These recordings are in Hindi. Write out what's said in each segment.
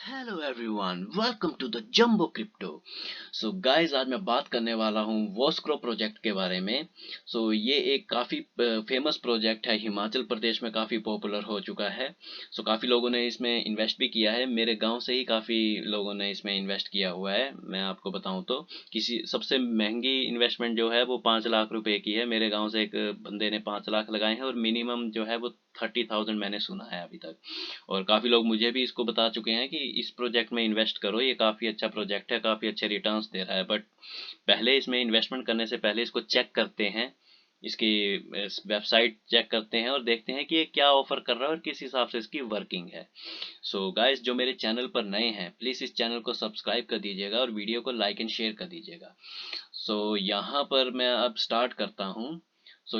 Hello everyone, welcome to the Jumbo Crypto. So guys, आज मैं बात करने वाला हूँ वोस्क्रो प्रोजेक्ट के बारे में। ये एक काफ़ी फेमस प्रोजेक्ट है, हिमाचल प्रदेश में काफ़ी पॉपुलर हो चुका है। काफ़ी लोगों ने इसमें इन्वेस्ट भी किया है। मेरे गांव से ही काफ़ी लोगों ने इसमें इन्वेस्ट किया हुआ है। मैं आपको बताऊं तो किसी सबसे महंगी इन्वेस्टमेंट जो है वो 5 लाख रुपए की है। मेरे गाँव से एक बंदे ने 5 लाख लगाए हैं और मिनिमम जो है वो 30,000 मैंने सुना है अभी तक। और काफ़ी लोग मुझे भी इसको बता चुके हैं कि इस प्रोजेक्ट में इन्वेस्ट करो, ये काफ़ी अच्छा प्रोजेक्ट है, काफ़ी अच्छे रिटर्न्स दे रहा है। बट पहले इसमें इन्वेस्टमेंट करने से पहले इसको चेक करते हैं, इसकी वेबसाइट चेक करते हैं और देखते हैं कि ये क्या ऑफर कर रहा है और किस हिसाब से इसकी वर्किंग है। गाइस, जो मेरे चैनल पर नए हैं प्लीज़ इस चैनल को सब्सक्राइब कर दीजिएगा और वीडियो को लाइक एंड शेयर कर दीजिएगा। यहाँ पर मैं अब स्टार्ट करता हूँ।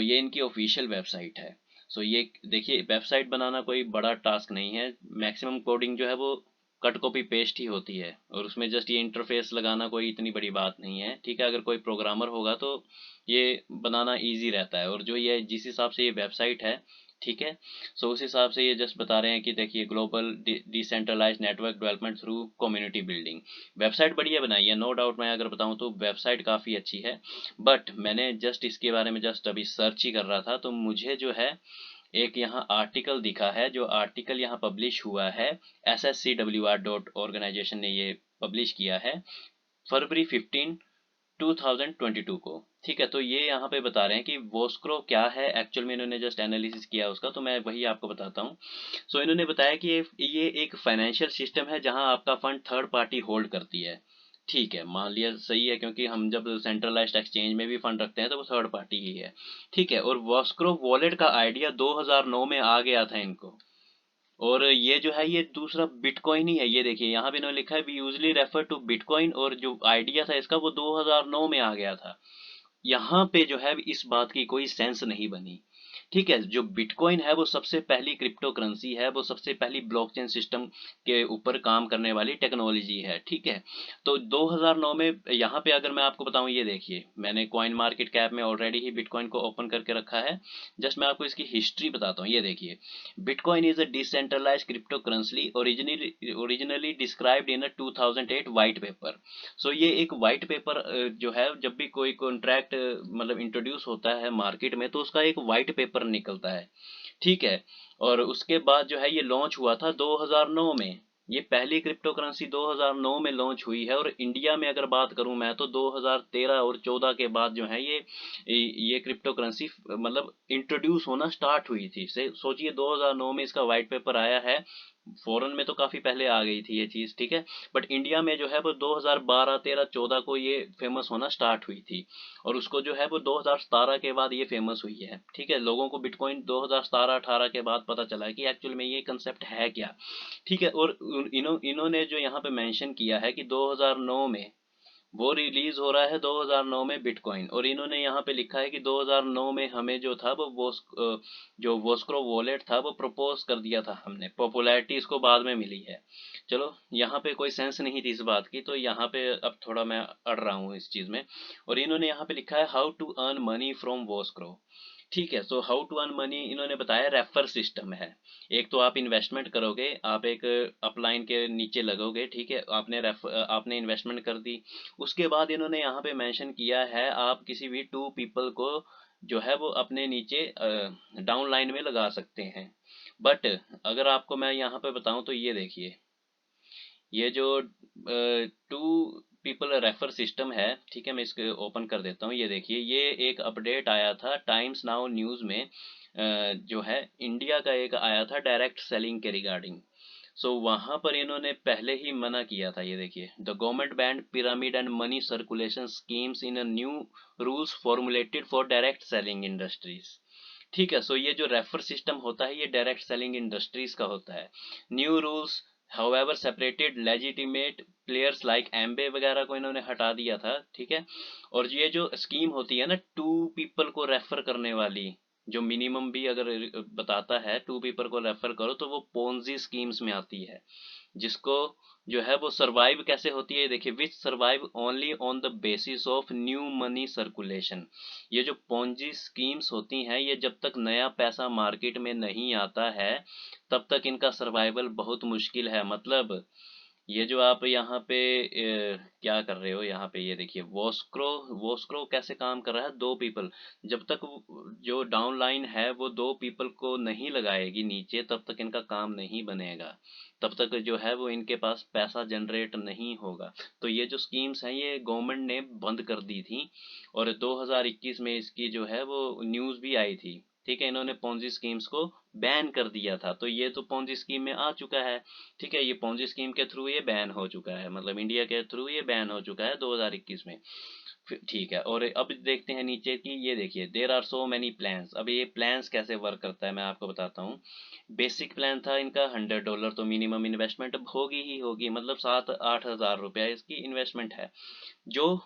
ये इनकी ऑफिशियल वेबसाइट है। ये देखिए, वेबसाइट बनाना कोई बड़ा टास्क नहीं है। मैक्सिमम कोडिंग जो है वो कट कॉपी पेस्ट ही होती है और उसमें जस्ट ये इंटरफेस लगाना कोई इतनी बड़ी बात नहीं है। ठीक है, अगर कोई प्रोग्रामर होगा तो ये बनाना इजी रहता है। और जो ये जिस हिसाब से ये वेबसाइट है, ठीक है, उस हिसाब से ये जस्ट बता रहे हैं कि देखिए, global decentralise network development through community building. Website बढ़िया बनाई है, नो डाउट। मैं अगर बताऊं तो वेबसाइट काफ़ी अच्छी है। बट मैंने जस्ट इसके बारे में जस्ट अभी सर्च ही कर रहा था तो मुझे जो है एक यहाँ आर्टिकल दिखा है। जो आर्टिकल यहाँ पब्लिश हुआ है, SSCWR.ऑर्गेनाइजेशन ने ये पब्लिश किया है फरवरी 2022 को। ठीक है, तो ये यहाँ पे बता रहे हैं कि वोस्क्रो क्या है एक्चुअल में। इन्होंने जस्ट एनालिसिस किया उसका, तो मैं वही आपको बताता हूँ। इन्होंने बताया कि ये एक फाइनेंशियल सिस्टम है जहाँ आपका फंड थर्ड पार्टी होल्ड करती है। ठीक है, मान लिया सही है, क्योंकि हम जब सेंट्रलाइज्ड एक्सचेंज में भी फंड रखते हैं तो वो थर्ड पार्टी ही है। ठीक है, और वोस्क्रो वॉलेट का आइडिया 2009 में आ गया था इनको। और ये जो है ये दूसरा बिटकॉइन ही है। ये देखिए, यहाँ पे इन्होंने लिखा है we usually refer to bitcoin, और जो आइडिया था इसका वो 2009 में आ गया था। यहाँ पे जो है इस बात की कोई सेंस नहीं बनी। ठीक है, जो बिटकॉइन है वो सबसे पहली क्रिप्टो करेंसी है, वो सबसे पहली ब्लॉकचेन सिस्टम के ऊपर काम करने वाली टेक्नोलॉजी है। ठीक है, तो 2009 में यहाँ पे अगर मैं आपको बताऊं, ये देखिए, मैंने कॉइन मार्केट कैप में ऑलरेडी ही बिटकॉइन को ओपन करके रखा है। जस्ट मैं आपको इसकी हिस्ट्री बताता हूँ। ये देखिए, bitcoin is a decentralized crypto currency originally described in a 2008 white paper. ये एक वाइट पेपर जो है, जब भी कोई कॉन्ट्रैक्ट मतलब इंट्रोड्यूस होता है मार्केट में तो उसका एक वाइट पेपर निकलता है। ठीक है, और उसके बाद जो है ये लॉन्च हुआ था 2009 में। ये पहली क्रिप्टो करेंसी 2009 में लॉन्च हुई है। और इंडिया में अगर बात करूं मैं तो 2013 और 14 के बाद जो है ये क्रिप्टो करेंसी मतलब इंट्रोड्यूस होना स्टार्ट हुई थी। से सोचिए, 2009 में इसका वाइट पेपर आया है। फॉरेन में तो काफ़ी पहले आ गई थी ये चीज़। ठीक है, बट इंडिया में जो है वो 2012, 13, 14 को ये फेमस होना स्टार्ट हुई थी। और उसको जो है वो 2017 के बाद ये फेमस हुई है। ठीक है, लोगों को बिटकॉइन 2017-18 के बाद पता चला है कि एक्चुअल में ये कंसेप्ट है क्या। ठीक है, और इन्होंने जो यहाँ पे मेंशन किया है कि 2009 में वो रिलीज हो रहा है, 2009 में बिटकॉइन। और इन्होंने यहाँ पे लिखा है कि 2009 में हमें जो था वो जो वोस्क्रो वॉलेट था वो प्रपोज कर दिया था हमने। पॉपुलैरिटी इसको बाद में मिली है। चलो, यहाँ पे कोई सेंस नहीं थी इस बात की, तो यहाँ पे अब थोड़ा मैं अड़ रहा हूँ इस चीज़ में। और इन्होंने यहाँ पे लिखा है how to earn money from Voscro. ठीक है, हाउ टू अर्न मनी इन्होंने बताया रेफर सिस्टम है। एक तो आप इन्वेस्टमेंट करोगे, आप एक अपलाइन के नीचे लगोगे। ठीक है, आपने इन्वेस्टमेंट कर दी। उसके बाद इन्होंने यहाँ पे मेंशन किया है आप किसी भी टू पीपल को जो है वो अपने नीचे डाउन लाइन में लगा सकते हैं। बट अगर आपको मैं यहाँ पे बताऊं तो ये देखिए, ये जो टू पीपल रेफर सिस्टम है, ठीक है, मैं इसको ओपन कर देता हूँ। ये देखिए, ये एक अपडेट आया था टाइम्स नाउ न्यूज़ में। जो है इंडिया का एक आया था डायरेक्ट सेलिंग के रिगार्डिंग। वहाँ पर इन्होंने पहले ही मना किया था। ये देखिए, the government band pyramid and money circulation schemes in a new rules formulated for direct selling industries. ठीक है, ये जो रेफर सिस्टम होता है ये डायरेक्ट सेलिंग इंडस्ट्रीज का होता है। New rules however separated legitimate players like Amway वगैरह को इन्होंने हटा दिया था। ठीक है, और ये जो स्कीम होती है ना टू पीपल को रेफर करने वाली, जो मिनिमम भी अगर बताता है टू पीपल को रेफर करो, तो वो पोन्जी स्कीम्स में आती है। जिसको जो है वो सरवाइव कैसे होती है, देखिए, which survive only on the basis of new money circulation. ये जो पोंजी स्कीम्स होती हैं, ये जब तक नया पैसा मार्केट में नहीं आता है तब तक इनका सर्वाइवल बहुत मुश्किल है। मतलब ये जो आप यहाँ पे क्या कर रहे हो यहाँ पे, ये देखिए वोस्क्रो। वोस्क्रो कैसे काम कर रहा है, दो पीपल, जब तक जो डाउन लाइन है वो दो पीपल को नहीं लगाएगी नीचे, तब तक इनका काम नहीं बनेगा, तब तक जो है वो इनके पास पैसा जनरेट नहीं होगा। तो ये जो स्कीम्स हैं ये गवर्नमेंट ने बंद कर दी थी, और 2021 में इसकी जो है वो न्यूज़ भी आई थी। ठीक है, इन्होंने पोंजी स्कीम्स को बैन कर दिया था, तो ये तो पोंजी स्कीम में आ चुका है। ठीक है, ये पोंजी स्कीम के थ्रू ये बैन हो चुका है, मतलब इंडिया के थ्रू ये बैन हो चुका है 2021 में। ठीक है, और अब देखते हैं नीचे की, ये देखिए there are so many plans. अब ये प्लान्स कैसे वर्क करता है मैं आपको बताता हूँ। बेसिक प्लान था इनका $100, तो मिनिमम इन्वेस्टमेंट होगी ही होगी, मतलब 7-8 हज़ार रुपया इसकी इन्वेस्टमेंट है, जो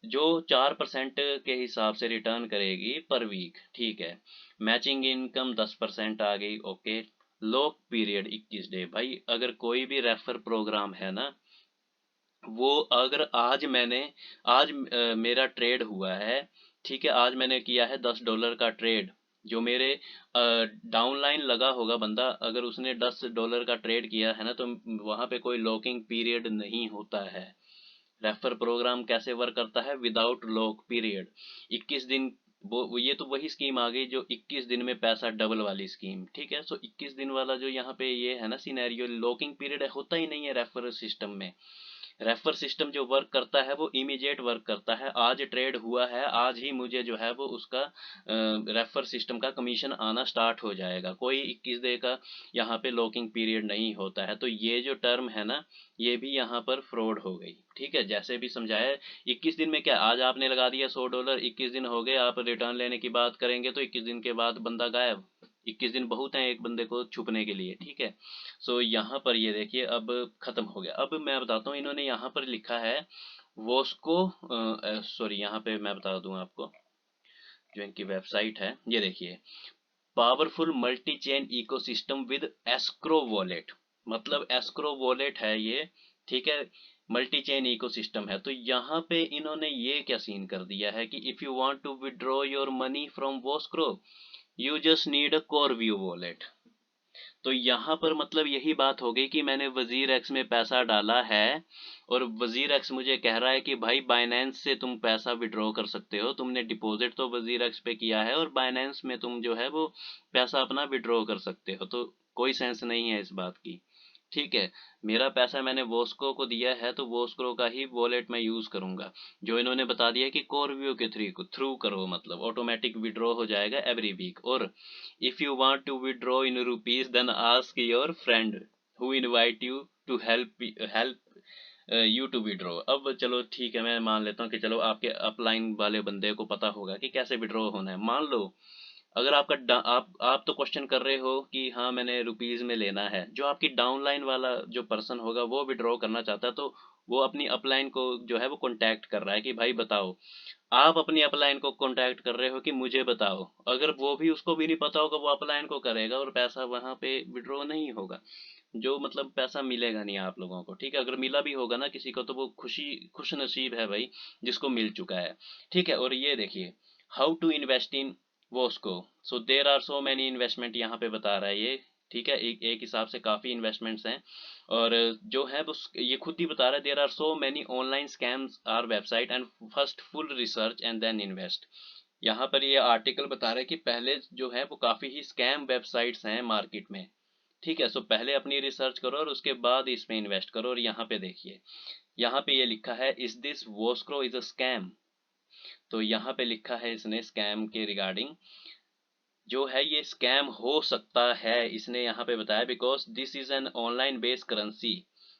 जो 4% के हिसाब से रिटर्न करेगी पर वीक। ठीक है, मैचिंग इनकम 10% आ गई। Okay, lock period 21 day. भाई अगर कोई भी रेफर प्रोग्राम है ना, वो अगर आज मेरा ट्रेड हुआ है, ठीक है, आज मैंने किया है $10 का ट्रेड, जो मेरे डाउनलाइन लगा होगा बंदा, अगर उसने $10 का ट्रेड किया है ना, तो वहाँ पे कोई लॉकिंग पीरियड नहीं होता है। रेफर प्रोग्राम कैसे वर्क करता है, विदाउट लॉक पीरियड, 21 दिन। वो ये तो वही स्कीम आ गई जो 21 दिन में पैसा डबल वाली स्कीम। ठीक है, सो 21 दिन वाला जो यहाँ पे ये है ना सिनेरियो, लॉकिंग पीरियड होता ही नहीं है रेफर सिस्टम में। रेफर सिस्टम जो वर्क करता है वो इमीडिएट वर्क करता है, आज ट्रेड हुआ है आज ही मुझे जो है वो उसका रेफर सिस्टम का कमीशन आना स्टार्ट हो जाएगा, कोई 21 दिन का यहाँ पे लॉकिंग पीरियड नहीं होता है। तो ये जो टर्म है ना, ये भी यहाँ पर फ्रॉड हो गई। ठीक है, जैसे भी समझाया, 21 दिन में क्या, आज आपने लगा दिया $100, 21 दिन हो गए, आप रिटर्न लेने की बात करेंगे तो 21 दिन के बाद बंदा गायब। 21 दिन बहुत हैं एक बंदे को छुपने के लिए। ठीक है, सो यहाँ पर ये देखिए अब खत्म हो गया। अब मैं बताता हूँ, इन्होंने यहाँ पर लिखा है वोस्को, सॉरी यहाँ पे मैं बता दूँ आपको, जो इनकी वेबसाइट है, ये देखिए, powerful multi chain ecosystem with escrow wallet, मतलब एस्क्रो वॉलेट है ये। ठीक है, मल्टी चेन इकोसिस्टम है, तो यहाँ पे इन्होंने ये क्या सीन कर दिया है कि if you want to withdraw your money from Voskro, you just need a core view wallet. तो यहाँ पर मतलब यही बात हो गई कि मैंने वजीर एक्स में पैसा डाला है, और वजीर एक्स मुझे कह रहा है कि भाई बाइनेंस से तुम पैसा विड्रॉ कर सकते हो, तुमने डिपॉजिट तो वजीर एक्स पे किया है और बाइनेंस में तुम जो है वो पैसा अपना विड्रॉ कर सकते हो, तो कोई सेंस नहीं है इस बात की। ठीक है, मेरा पैसा मैंने वोस्को को दिया है, तो वोस्को का ही वॉलेट मैं यूज़ करूँगा। जो इन्होंने बता दिया कि कोरव्यू के थ्रू करो, मतलब ऑटोमेटिक विड्रॉ हो जाएगा एवरी वीक। और if you want to withdraw in rupees then ask your friend who invite you to help you to withdraw. अब चलो ठीक है, मैं मान लेता हूँ कि चलो आपके अपलाइन वाले बंदे को पता होगा कि कैसे विड्रॉ होना है। मान लो अगर आप तो क्वेश्चन कर रहे हो कि हाँ मैंने रुपीज़ में लेना है, जो आपकी डाउनलाइन वाला जो पर्सन होगा वो विड्रॉ करना चाहता है, तो वो अपनी अपलाइन को जो है वो कॉन्टैक्ट कर रहा है कि भाई बताओ। आप अपनी अपलाइन को कॉन्टैक्ट कर रहे हो कि मुझे बताओ, अगर वो भी, उसको भी नहीं पता होगा, वो अपलाइन को करेगा और पैसा वहाँ पे विड्रॉ नहीं होगा, जो मतलब पैसा मिलेगा नहीं आप लोगों को। ठीक है, अगर मिला भी होगा ना किसी को, तो वो खुश नसीब है भाई जिसको मिल चुका है। ठीक है, और ये देखिए, how to invest in Vosco, so there are so many investment यहाँ पे बता रहा है ये। ठीक है, एक हिसाब से काफ़ी इन्वेस्टमेंट्स हैं, और जो है वो ये खुद ही बता रहा है, there are so many online scams or website and first full research and then invest. यहाँ पर ये आर्टिकल बता रहा है कि पहले जो है वो काफ़ी ही स्कैम वेबसाइट्स हैं मार्केट में। ठीक है, सो पहले अपनी रिसर्च करो और उसके बाद इसमें इन्वेस्ट करो। और यहाँ पे देखिए, यहाँ पे ये लिखा है is this Voskro is a scam, तो यहाँ पे लिखा है इसने स्कैम के रिगार्डिंग, जो है ये स्कैम हो सकता है, इसने यहाँ पे बताया, because this is an online based currency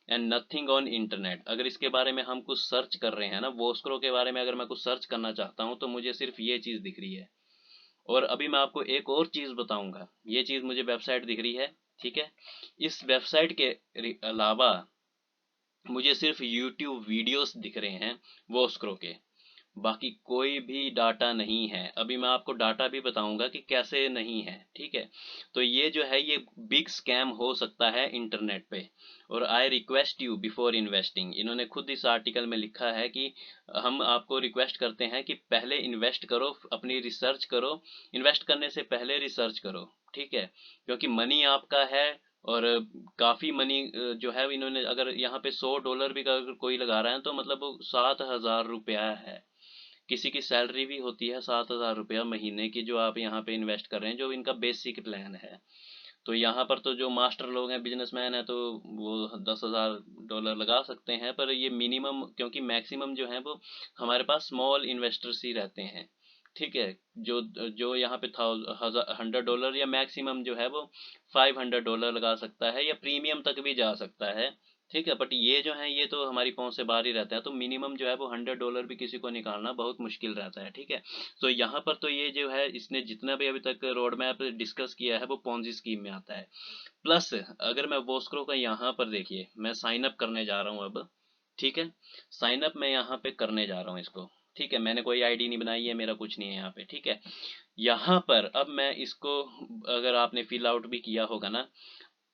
and nothing on internet. अगर इसके बारे में हम कुछ सर्च कर रहे हैं ना, वोस्क्रो के बारे में अगर मैं कुछ सर्च करना चाहता हूँ, तो मुझे सिर्फ ये चीज़ दिख रही है। और अभी मैं आपको एक और चीज़ बताऊंगा, ये चीज़ मुझे वेबसाइट दिख रही है। ठीक है, इस वेबसाइट के अलावा मुझे सिर्फ यूट्यूब वीडियोस दिख रहे हैं वोस्क्रो के, बाकी कोई भी डाटा नहीं है। अभी मैं आपको डाटा भी बताऊंगा कि कैसे नहीं है। ठीक है, तो ये जो है ये बिग स्कैम हो सकता है इंटरनेट पे, और I request you before investing, इन्होंने खुद इस आर्टिकल में लिखा है कि हम आपको रिक्वेस्ट करते हैं कि पहले इन्वेस्ट करो, अपनी रिसर्च करो, इन्वेस्ट करने से पहले रिसर्च करो। ठीक है, क्योंकि मनी आपका है, और काफ़ी मनी जो है इन्होंने, अगर यहाँ पे $100 भी अगर कोई लगा रहा है तो मतलब वो 7,000 रुपया है। किसी की सैलरी भी होती है 7,000 रुपया महीने की, जो आप यहाँ पे इन्वेस्ट कर रहे हैं, जो इनका बेसिक प्लान है। तो यहाँ पर तो जो मास्टर लोग हैं, बिजनेसमैन है, तो वो $10,000 लगा सकते हैं, पर ये मिनिमम, क्योंकि मैक्सिमम जो है वो हमारे पास स्मॉल इन्वेस्टर्स ही रहते हैं। ठीक है, जो जो यहाँ पे $100 या मैक्सिमम जो है वो $500 लगा सकता है, या प्रीमियम तक भी जा सकता है। ठीक है, बट ये जो है ये तो हमारी पहुंच से बाहर ही रहता है, तो मिनिमम जो है वो $100 भी किसी को निकालना बहुत मुश्किल रहता है। ठीक है, तो यहाँ पर तो ये जो है इसने जितना भी अभी तक रोड मैप डिस्कस किया है वो पोंजी स्कीम में आता है। प्लस अगर मैं वोस्क्रो का यहाँ पर देखिए, मैं साइन अप करने जा रहा हूँ अब। ठीक है, साइन अप मैं यहाँ पे करने जा रहा हूँ इसको। ठीक है, मैंने कोई आईडी नहीं बनाई है, मेरा कुछ नहीं है यहाँ पे। ठीक है, यहाँ पर अब मैं इसको, अगर आपने फिल आउट भी किया होगा ना,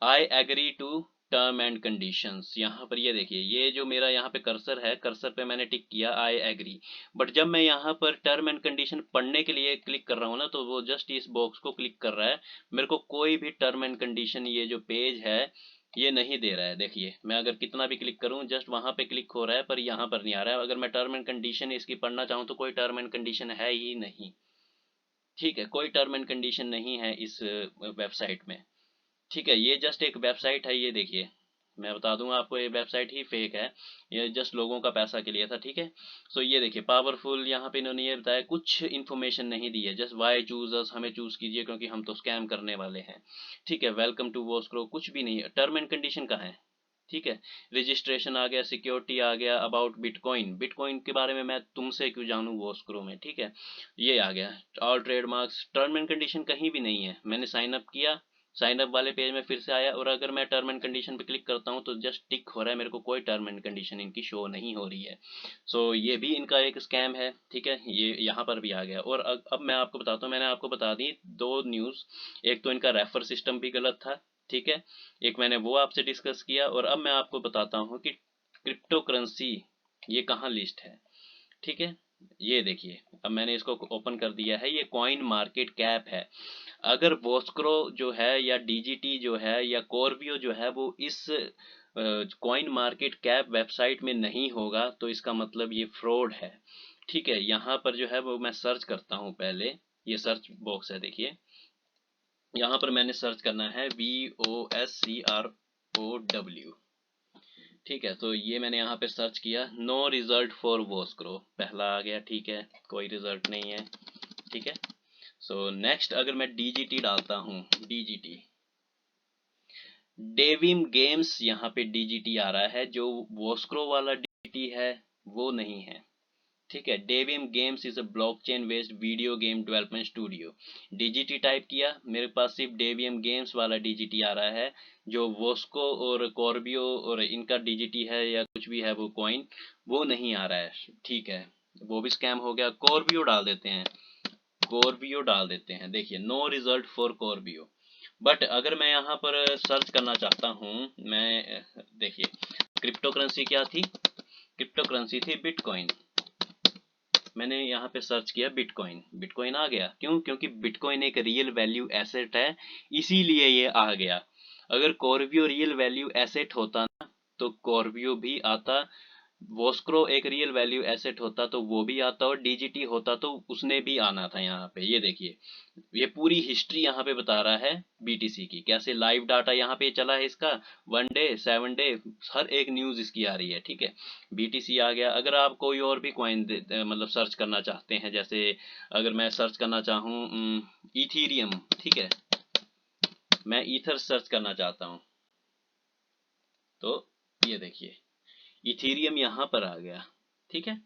I agree to term and conditions, यहाँ पर ये देखिए, ये जो मेरा यहाँ पे कर्सर है, कर्सर पे मैंने टिक किया आई एग्री। बट जब मैं यहाँ पर टर्म एंड कंडीशन पढ़ने के लिए क्लिक कर रहा हूँ ना, तो वो जस्ट इस बॉक्स को क्लिक कर रहा है, मेरे को कोई भी टर्म एंड कंडीशन, ये जो पेज है ये नहीं दे रहा है। देखिए, मैं अगर कितना भी क्लिक करूँ, जस्ट वहाँ पे क्लिक हो रहा है, पर यहाँ पर नहीं आ रहा है। अगर मैं टर्म एंड कंडीशन इसकी पढ़ना चाहूँ तो कोई टर्म एंड कंडीशन है ही नहीं। ठीक है, कोई टर्म एंड कंडीशन नहीं है इस वेबसाइट में। ठीक है, ये जस्ट एक वेबसाइट है, ये देखिए, मैं बता दूंगा आपको, ये वेबसाइट ही फेक है, ये जस्ट लोगों का पैसा के लिए था। ठीक है, सो ये देखिए पावरफुल, यहाँ पे इन्होंने ये बताया, कुछ इन्फॉर्मेशन नहीं दी है, जस्ट वाई चूज अस, हमें चूज कीजिए क्योंकि हम तो स्कैम करने वाले हैं। ठीक है, वेलकम टू वोस्क्रो, कुछ भी नहीं है। टर्म एंड कंडीशन कहाँ है? ठीक है, रजिस्ट्रेशन आ गया, सिक्योरिटी आ गया, अबाउट बिटकॉइन, बिटकॉइन के बारे में मैं तुमसे क्यों जानूं वोस्क्रो में। ठीक है, ये आ गया, all trademarks, term and condition कहीं भी नहीं है। मैंने साइन अप किया, साइन अप वाले पेज में फिर से आया, और अगर मैं टर्म एंड कंडीशन पे क्लिक करता हूँ तो जस्ट टिक हो रहा है, मेरे को कोई टर्म एंड कंडीशन इनकी शो नहीं हो रही है। सो ये भी इनका एक स्कैम है। ठीक है, ये यहाँ पर भी आ गया। और अब मैं आपको बताता हूँ, मैंने आपको बता दी दो न्यूज़, एक तो इनका रेफर सिस्टम भी गलत था। ठीक है, एक मैंने वो आपसे डिस्कस किया, और अब मैं आपको बताता हूँ कि क्रिप्टो करेंसी ये कहाँ लिस्ट है। ठीक है, ये देखिए, अब मैंने इसको ओपन कर दिया है, ये कॉइन मार्केट कैप है। अगर वोस्क्रो जो है, या डीजीटी जो है, या कॉर्बियो जो है, वो इस कॉइन मार्केट कैप वेबसाइट में नहीं होगा, तो इसका मतलब ये फ्रॉड है। ठीक है, यहाँ पर जो है वो मैं सर्च करता हूँ पहले, ये सर्च बॉक्स है, देखिए यहाँ पर मैंने सर्च करना है VOSCROW। ठीक है, तो ये मैंने यहाँ पे सर्च किया, नो रिजल्ट फॉर वोस्क्रो, पहला आ गया। ठीक है, कोई रिजल्ट नहीं है। ठीक है, सो नेक्स्ट अगर मैं डीजीटी डालता हूँ, डीजीटी डेविम गेम्स, यहाँ पे डीजीटी आ रहा है, जो वोस्क्रो वाला डीजीटी है वो नहीं है। ठीक है, Devim games is a blockchain based video game development studio. DGT type किया, मेरे पास सिर्फ डेवियम गेम्स वाला डीजीटी आ रहा है, जो वोस्को और कॉर्बियो और इनका डीजीटी है या कुछ भी है वो कॉइन, वो नहीं आ रहा है। ठीक है, वो भी स्कैम हो गया। कॉर्बियो डाल देते हैं, कॉर्बियो डाल देते हैं, देखिए नो रिजल्ट फॉर कॉर्बियो। बट अगर मैं यहाँ पर सर्च करना चाहता हूँ, मैं देखिए, क्रिप्टो करेंसी क्या थी? क्रिप्टो करेंसी थी बिटकॉइन। मैंने यहाँ पे सर्च किया बिटकॉइन, बिटकॉइन आ गया। क्यों? क्योंकि बिटकॉइन एक रियल वैल्यू एसेट है, इसीलिए ये आ गया। अगर कॉर्बियो रियल वैल्यू एसेट होता ना, तो कॉर्बियो भी आता, वोस्क्रो एक रियल वैल्यू एसेट होता तो वो भी आता, और डीजीटी होता तो उसने भी आना था यहाँ पे। ये देखिए, ये पूरी हिस्ट्री यहाँ पे बता रहा है बीटीसी की, कैसे लाइव डाटा यहाँ पे चला है इसका, 1 डे 7 डे, हर एक न्यूज इसकी आ रही है। ठीक है, बीटीसी आ गया। अगर आप कोई और भी कॉइन मतलब सर्च करना चाहते हैं, जैसे अगर मैं सर्च करना चाहूँ इथीरियम, ठीक है, मैं ईथर सर्च करना चाहता हूँ, तो ये देखिए इथीरियम यहाँ पर आ गया। ठीक है,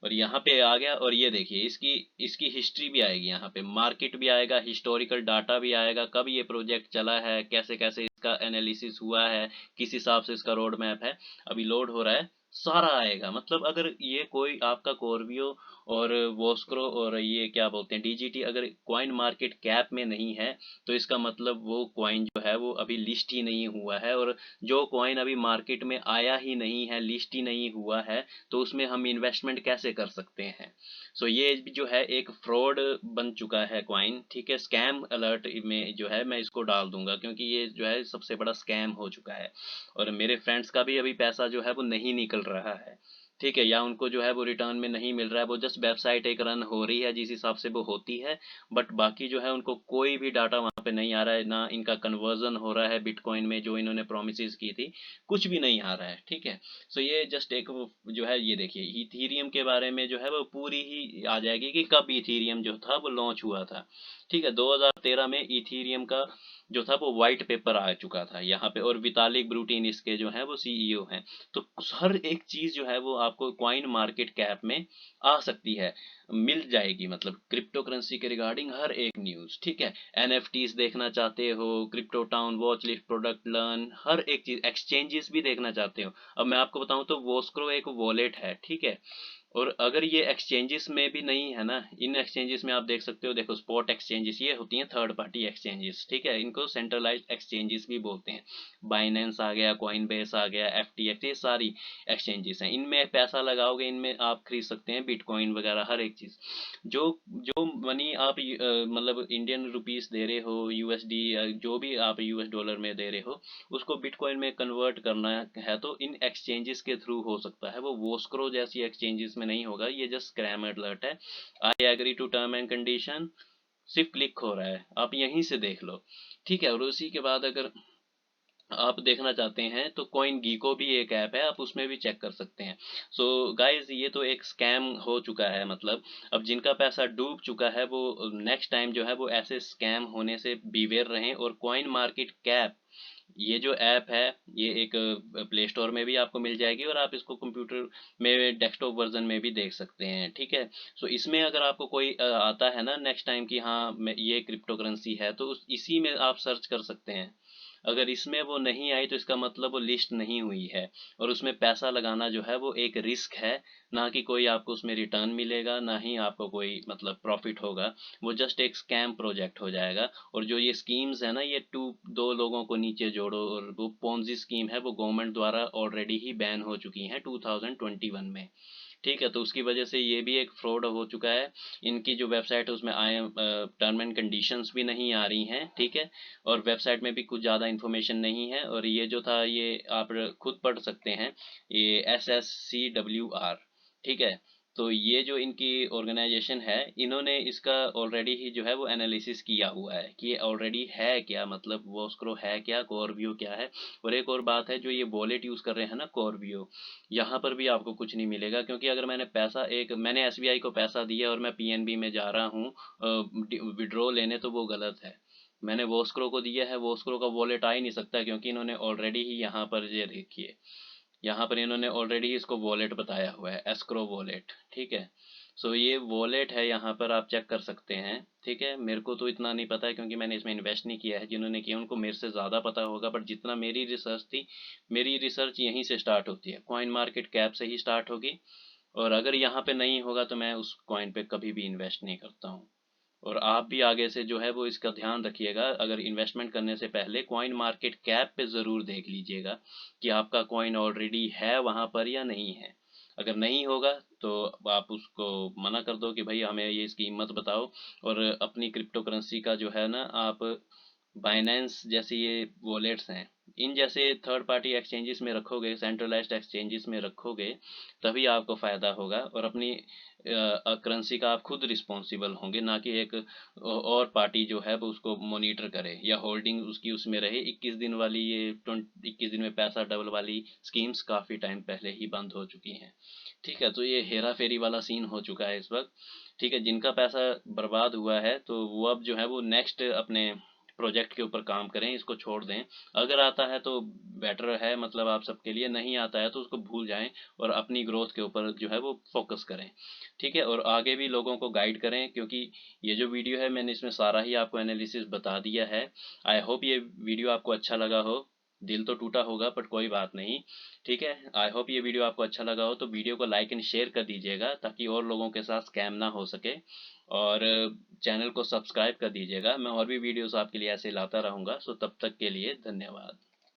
और यहाँ पे आ गया, और ये देखिए इसकी इसकी हिस्ट्री भी आएगी, यहाँ पे मार्केट भी आएगा, हिस्टोरिकल डाटा भी आएगा, कब ये प्रोजेक्ट चला है, कैसे कैसे इसका एनालिसिस हुआ है, किस हिसाब से इसका रोड मैप है। अभी लोड हो रहा है, सारा आएगा। मतलब अगर ये कोई आपका कॉर्बियो और वोस्क्रो और ये क्या बोलते हैं डीजीटी अगर कॉइन मार्केट कैप में नहीं है तो इसका मतलब वो कॉइन जो है वो अभी लिस्ट ही नहीं हुआ है, और जो कॉइन अभी मार्केट में आया ही नहीं है, लिस्ट ही नहीं हुआ है, तो उसमें हम इन्वेस्टमेंट कैसे कर सकते हैं। सो ये जो है एक फ्रॉड बन चुका है कॉइन, ठीक है। स्कैम अलर्ट में जो है मैं इसको डाल दूंगा, क्योंकि ये जो है सबसे बड़ा स्कैम हो चुका है, और मेरे फ्रेंड्स का भी अभी पैसा जो है वो नहीं निकल रहा है, ठीक है, या उनको जो है वो रिटर्न में नहीं मिल रहा है। वो जस्ट वेबसाइट एक रन हो रही है जिस हिसाब से वो होती है, बट बाकी जो है उनको कोई भी डाटा वहाँ पे नहीं आ रहा है, ना इनका कन्वर्जन हो रहा है बिटकॉइन में जो इन्होंने प्रोमिस की थी, कुछ भी नहीं आ रहा है, ठीक है। सो ये जस्ट एक जो है ये देखिए इथीरियम के बारे में जो है वो पूरी ही आ जाएगी कि कब इथीरियम जो था वो लॉन्च हुआ था, ठीक है। 2013 में इथीरियम का जो था वो व्हाइट पेपर आ चुका था यहाँ पे, और वितालिक ब्रूटिन इसके जो है वो सीईओ हैं। तो हर एक चीज जो है वो आपको कॉइन मार्केट कैप में आ सकती है, मिल जाएगी, मतलब क्रिप्टो करेंसी के रिगार्डिंग हर एक न्यूज, ठीक है। एनएफटीज देखना चाहते हो, crypto town, watch list, product learn, हर एक चीज, एक्सचेंजेस भी देखना चाहते हो। अब मैं आपको बताऊं तो वोस्क्रो एक वॉलेट है, ठीक है। और अगर ये एक्सचेंजेस में भी नहीं है ना, इन एक्सचेंजेस में आप देख सकते हो, देखो स्पॉट एक्सचेंजेस ये होती हैं थर्ड पार्टी एक्सचेंजेस, ठीक है, इनको सेंट्रलाइज्ड एक्सचेंजेस भी बोलते हैं। बाइनेंस आ गया, कॉइनबेस आ गया, एफटीएक्स, ये सारी एक्सचेंजेस हैं, इनमें पैसा लगाओगे, इनमें आप खरीद सकते हैं बिटकॉइन वगैरह हर एक चीज़। जो जो मनी आप मतलब इंडियन रुपीस दे रहे हो, यूएसडी, जो भी आप यूएस डॉलर में दे रहे हो, उसको बिटकॉइन में कन्वर्ट करना है तो इन एक्सचेंजेस के थ्रू हो सकता है, वो वोस्क्रो जैसी एक्सचेंजेस में नहीं होगा। ये जस्ट स्क्रैम अलर्ट है। I agree to term and condition, सिर्फ क्लिक हो रहा है, आप यहीं से देख लो, ठीक है। और उसी के बाद अगर आप देखना चाहते हैं तो कॉइन गीको भी एक ऐप है, आप उसमें भी चेक कर सकते हैं। सो गाइस ये तो एक स्कैम हो चुका है, मतलब अब जिनका पैसा डूब चुका है वो नेक्स्ट टाइम जो है वो ऐसे स्कैम होने से बीवेयर रहें। और कॉइन मार्केट कैप ये जो ऐप है ये एक प्ले स्टोर में भी आपको मिल जाएगी, और आप इसको कंप्यूटर में डेस्कटॉप वर्जन में भी देख सकते हैं, ठीक है। सो इसमें अगर आपको कोई आता है ना नेक्स्ट टाइम कि हाँ ये क्रिप्टो करेंसी है, तो इसी में आप सर्च कर सकते हैं। अगर इसमें वो नहीं आई तो इसका मतलब वो लिस्ट नहीं हुई है, और उसमें पैसा लगाना जो है वो एक रिस्क है, ना कि कोई आपको उसमें रिटर्न मिलेगा, ना ही आपको कोई मतलब प्रॉफिट होगा। वो जस्ट एक स्कैम प्रोजेक्ट हो जाएगा। और जो ये स्कीम्स है ना, ये दो लोगों को नीचे जोड़ो, और वो पोंजी स्कीम है वो गवर्नमेंट द्वारा ऑलरेडी ही बैन हो चुकी हैं 2021 में, ठीक है। तो उसकी वजह से ये भी एक फ्रॉड हो चुका है। इनकी जो वेबसाइट है उसमें I am term and conditions भी नहीं आ रही हैं, ठीक है। और वेबसाइट में भी कुछ ज़्यादा इन्फॉर्मेशन नहीं है, और ये जो था ये आप खुद पढ़ सकते हैं, ये SSCWR, ठीक है। तो ये जो इनकी ऑर्गेनाइजेशन है, इन्होंने इसका ऑलरेडी ही जो है वो एनालिसिस किया हुआ है कि ये ऑलरेडी है क्या, मतलब वोस्क्रो है क्या, कॉर्वियो क्या है। और एक और बात है, जो ये वॉलेट यूज़ कर रहे हैं ना कॉर्वियो, यहाँ पर भी आपको कुछ नहीं मिलेगा, क्योंकि अगर मैंने एसबीआई को पैसा दिया और मैं पीएनबी में जा रहा हूँ विड्रॉ लेने, तो वो गलत है। मैंने वोस्क्रो को दिया है, वोस्क्रो का वॉलेट आ ही नहीं सकता, क्योंकि इन्होंने ऑलरेडी ही यहाँ पर ये देखिए, यहाँ पर इन्होंने ऑलरेडी इसको वॉलेट बताया हुआ है, एस्क्रो वॉलेट, ठीक है। सो ये वॉलेट है, यहाँ पर आप चेक कर सकते हैं, ठीक है। मेरे को तो इतना नहीं पता है, क्योंकि मैंने इसमें इन्वेस्ट नहीं किया है, जिन्होंने किया उनको मेरे से ज़्यादा पता होगा, बट जितना मेरी रिसर्च थी, मेरी रिसर्च यहीं से स्टार्ट होती है, कॉइन मार्केट कैप से ही स्टार्ट होगी। और अगर यहाँ पे नहीं होगा तो मैं उस कॉइन पे कभी भी इन्वेस्ट नहीं करता हूँ। और आप भी आगे से जो है वो इसका ध्यान रखिएगा, अगर इन्वेस्टमेंट करने से पहले कॉइन मार्केट कैप पे ज़रूर देख लीजिएगा कि आपका कॉइन ऑलरेडी है वहाँ पर या नहीं है। अगर नहीं होगा तो आप उसको मना कर दो कि भाई हमें ये इसकी कीमत बताओ, और अपनी क्रिप्टो करेंसी का जो है ना आप बाइनेंस जैसे ये वॉलेट्स हैं, इन जैसे थर्ड पार्टी एक्सचेंजेस में रखोगे, सेंट्रलाइज्ड एक्सचेंजेस में रखोगे, तभी आपको फ़ायदा होगा, और अपनी करेंसी का आप खुद रिस्पॉन्सिबल होंगे, ना कि एक और पार्टी जो है वो उसको मॉनिटर करे या होल्डिंग उसकी उसमें रहे। 21 दिन वाली ये 21 दिन में पैसा डबल वाली स्कीम्स काफ़ी टाइम पहले ही बंद हो चुकी हैं, ठीक है। तो ये हेरा फेरी वाला सीन हो चुका है इस वक्त, ठीक है। जिनका पैसा बर्बाद हुआ है तो वो अब जो है वो नेक्स्ट अपने प्रोजेक्ट के ऊपर काम करें, इसको छोड़ दें। अगर आता है तो बेटर है, मतलब आप सबके लिए, नहीं आता है तो उसको भूल जाएं, और अपनी ग्रोथ के ऊपर जो है वो फोकस करें, ठीक है। और आगे भी लोगों को गाइड करें, क्योंकि ये जो वीडियो है मैंने इसमें सारा ही आपको एनालिसिस बता दिया है। आई होप ये वीडियो आपको अच्छा लगा हो। दिल तो टूटा होगा, बट कोई बात नहीं। ठीक है, आई होप ये वीडियो आपको अच्छा लगा हो, तो वीडियो को लाइक एंड शेयर कर दीजिएगा ताकि और लोगों के साथ स्कैम ना हो सके। और चैनल को सब्सक्राइब कर दीजिएगा, मैं और भी वीडियोस आपके लिए ऐसे लाता रहूँगा। सो तब तक के लिए धन्यवाद।